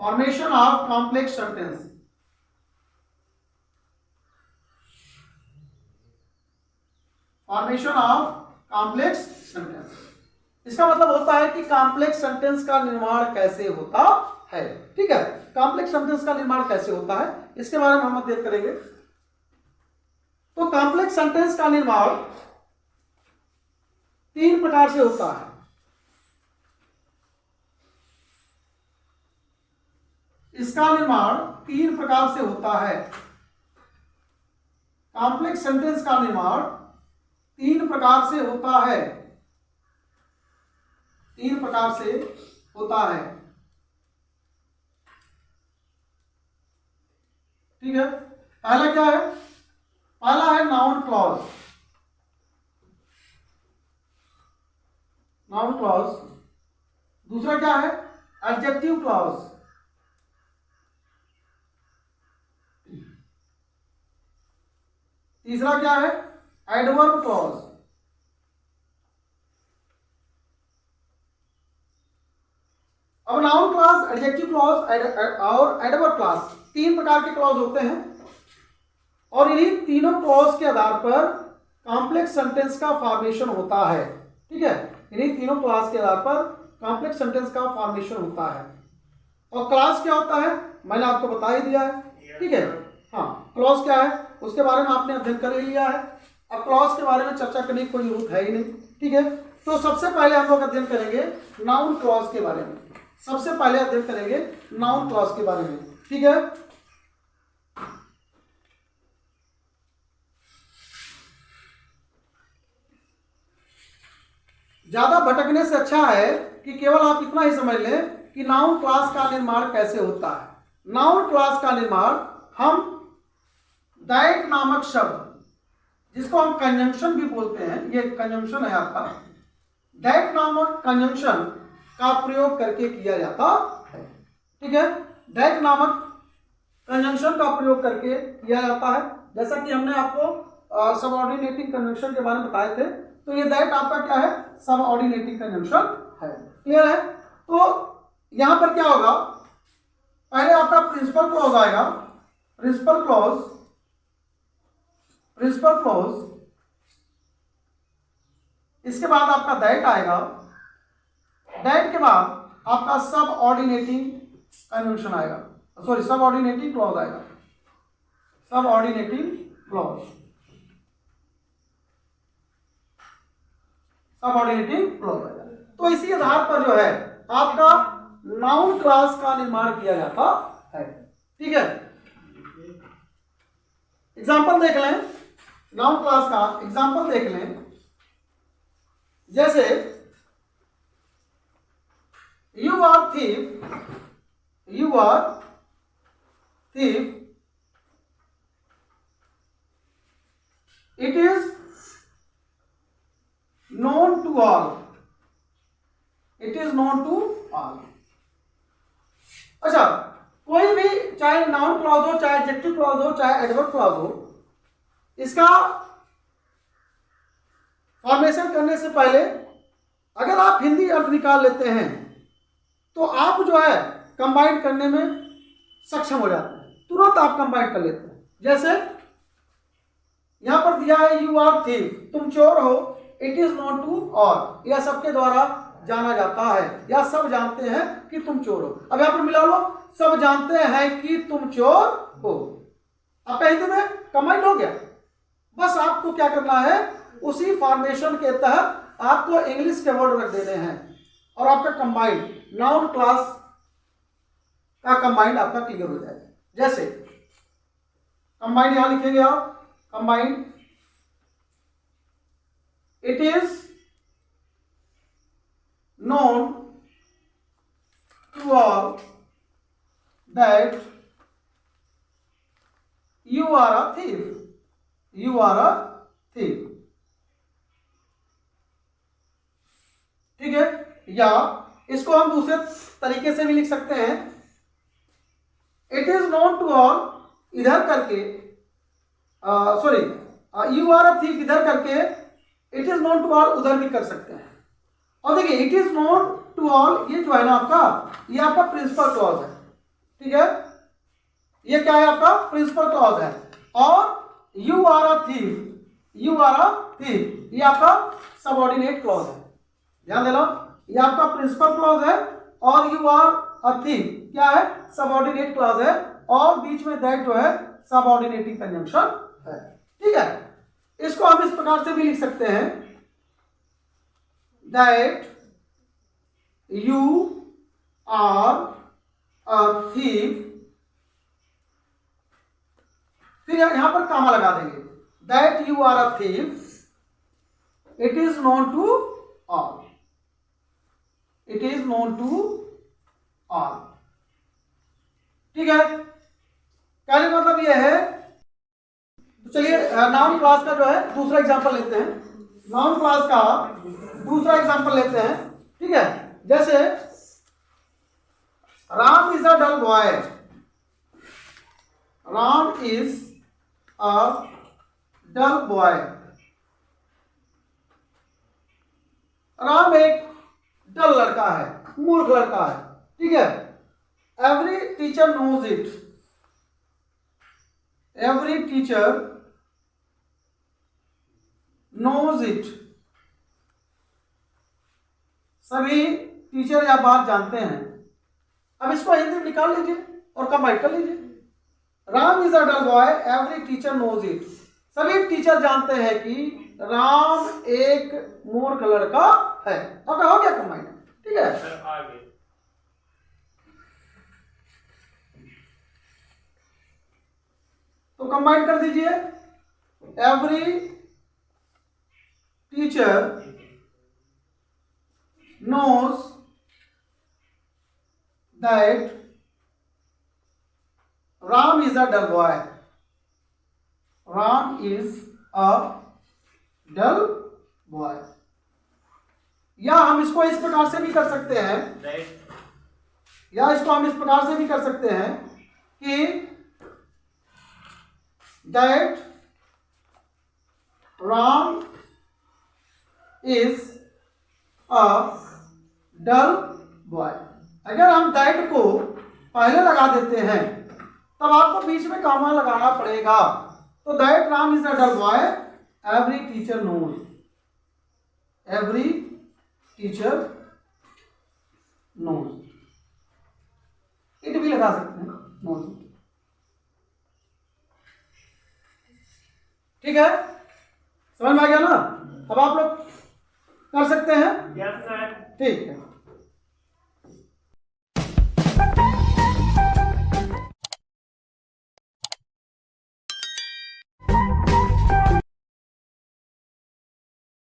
Formation of complex sentence. Formation of complex sentence, इसका मतलब होता है कि कॉम्प्लेक्स सेंटेंस का निर्माण कैसे होता है। ठीक है, कॉम्प्लेक्स सेंटेंस का निर्माण कैसे होता है इसके बारे में हम अध्ययन करेंगे। तो कॉम्प्लेक्स सेंटेंस का निर्माण 3 प्रकार से होता है। इसका निर्माण 3 प्रकार से होता है। कॉम्प्लेक्स सेंटेंस का निर्माण 3 प्रकार से होता है। 3 प्रकार से होता है। ठीक है, पहला क्या है? पहला है नाउन क्लॉज। Noun clause. दूसरा क्या है? Adjective clause. तीसरा क्या है? Adverb clause. अब नाउन क्लॉज, एडजेक्टिव क्लॉज और एडवर्ब क्लॉज 3 प्रकार के क्लॉज होते हैं और इन्हीं तीनों क्लॉज के आधार पर कॉम्प्लेक्स सेंटेंस का फॉर्मेशन होता है। ठीक है, इन्हीं तीनों क्लॉज के आधार पर कॉम्प्लेक्स सेंटेंस का फॉर्मेशन होता है। और क्लॉज क्या होता है मैंने आपको बता ही दिया है। ठीक है, हाँ, क्लॉज क्या है उसके बारे में आपने अध्ययन कर ही लिया है। अब क्लॉज के बारे में चर्चा करने की कोई जरूरत है ही नहीं। ठीक है, तो सबसे पहले हम लोग अध्ययन करेंगे नाउन क्लॉज के बारे में। सबसे पहले अध्ययन करेंगे नाउन क्लॉज के बारे में। ठीक है, ज्यादा भटकने से अच्छा है कि केवल आप इतना ही समझ लें कि नाउन क्लॉज का निर्माण कैसे होता है। नाउन क्लॉज का निर्माण हम दैट नामक शब्द, जिसको हम कंजंक्शन भी बोलते हैं, ये कंजंक्शन है आपका, दैट नामक कंजंक्शन का प्रयोग करके किया जाता है। ठीक है, दैट नामक कंजंक्शन का प्रयोग करके किया जाता है। जैसा कि हमने आपको सबऑर्डिनेटिंग कंजंक्शन के बारे में बताए थे, तो ये दैट आपका क्या है? सबऑर्डिनेटिंग कंजंक्शन है। क्लियर है? तो यहां पर क्या होगा? पहले आपका प्रिंसिपल क्लॉज आएगा। प्रिंसिपल क्लॉज, प्रिंसिपल क्लॉज, इसके बाद आपका दैट आएगा। दैट के बाद आपका सब ऑर्डिनेटिंग कंजंक्शन आएगा, सॉरी सब ऑर्डिनेटिंग क्लॉज आएगा। सब ऑर्डिनेटिंग क्लॉज, सब ऑर्डिनेटिंग क्लॉज आएगा। तो इसी आधार पर जो है आपका नाउन क्लॉज का निर्माण किया जाता है। ठीक है, एग्जाम्पल देख लें, नाउन क्लॉज का एग्जाम्पल देख लें। जैसे you are thief, you are thief, it is known to all, it is known to all। अच्छा, कोई भी चाहे नाउन क्लॉज हो, चाहे एडजेक्टिव क्लॉज हो, चाहे एडवर्ब क्लॉज हो, इसका फॉर्मेशन करने से पहले अगर आप हिंदी अर्थ निकाल लेते हैं तो आप जो है कंबाइन करने में सक्षम हो जाते हैं, तुरंत आप कंबाइन कर लेते हैं। जैसे यहां पर दिया है यू आर थीफ, तुम चोर हो, it is known to all, यह सबके द्वारा जाना जाता है या सब जानते हैं कि तुम चोर हो। अब यहां पर मिला लो, सब जानते हैं कि तुम चोर हो। आपका हिंदी में कंबाइन हो गया। बस आपको क्या करना है, उसी फॉर्मेशन के तहत आपको इंग्लिश के वर्ड रख देने हैं और आपका कंबाइंड नाउन क्लॉज का कंबाइंड आपका क्लियर हो जाएगा। जैसे कंबाइंड यहां लिखेंगे आप, combined it is known to all that you are a thief, you are a thief। ठीक है, या इसको हम दूसरे तरीके से भी लिख सकते हैं, it is known to all इधर करके, sorry you are a thief इधर करके it is known to all उधर भी कर सकते हैं। और देखिए it is known to all, ये जो है ना आपका, ये आपका प्रिंसिपल क्लॉज है। ठीक है, ये क्या है आपका प्रिंसिपल क्लॉज है। और you are a thief, you are a thief, ये आपका सबऑर्डिनेट क्लॉज है। ध्यान दे लो, ये आपका प्रिंसिपल क्लॉज है और यू आर अ थीफ क्या है, सबऑर्डिनेट क्लॉज है, और बीच में दैट जो है सबऑर्डिनेटिंग कंजंक्शन है। ठीक है, इसको हम इस प्रकार से भी लिख सकते हैं, that you are a thief, फिर यहां पर कामा लगा देंगे, that you are a thief, it is known to all, it is known to all. ठीक है, कहने का मतलब यह है। तो चलिए नाउन क्लास का जो है दूसरा एग्जांपल लेते हैं, नाउन क्लास का दूसरा एग्जांपल लेते हैं। ठीक है, जैसे Ram is a dull boy, Ram is a dull boy, Ram एक डल लड़का है, मूर्ख लड़का है। ठीक है, every teacher knows it, every teacher knows it, सभी टीचर यह बात जानते हैं। अब इसको हिंदी में निकाल लीजिए और कंबाइन कर लीजिए, Ram is a dull boy, every teacher knows it, सभी टीचर जानते हैं कि राम एक मूर्ख लड़का है। अब हो गया कंबाइन। ठीक है, आगे तो कंबाइन कर दीजिए, every teacher knows that Ram is a dull boy, Ram is a dull boy। या हम इसको इस प्रकार से भी कर सकते हैं, या इसको हम इस प्रकार से भी कर सकते हैं कि that Ram is a dull boy. अगर हम दैट को पहले लगा देते हैं तब आपको बीच में कामा लगाना पड़ेगा। तो that Ram is a dull boy, every teacher knows, every teacher knows, it भी लगा सकते हैं, नोज। ठीक है, समझ में आ गया ना? अब आप लोग कर सकते हैं। Yes sir. ठीक है।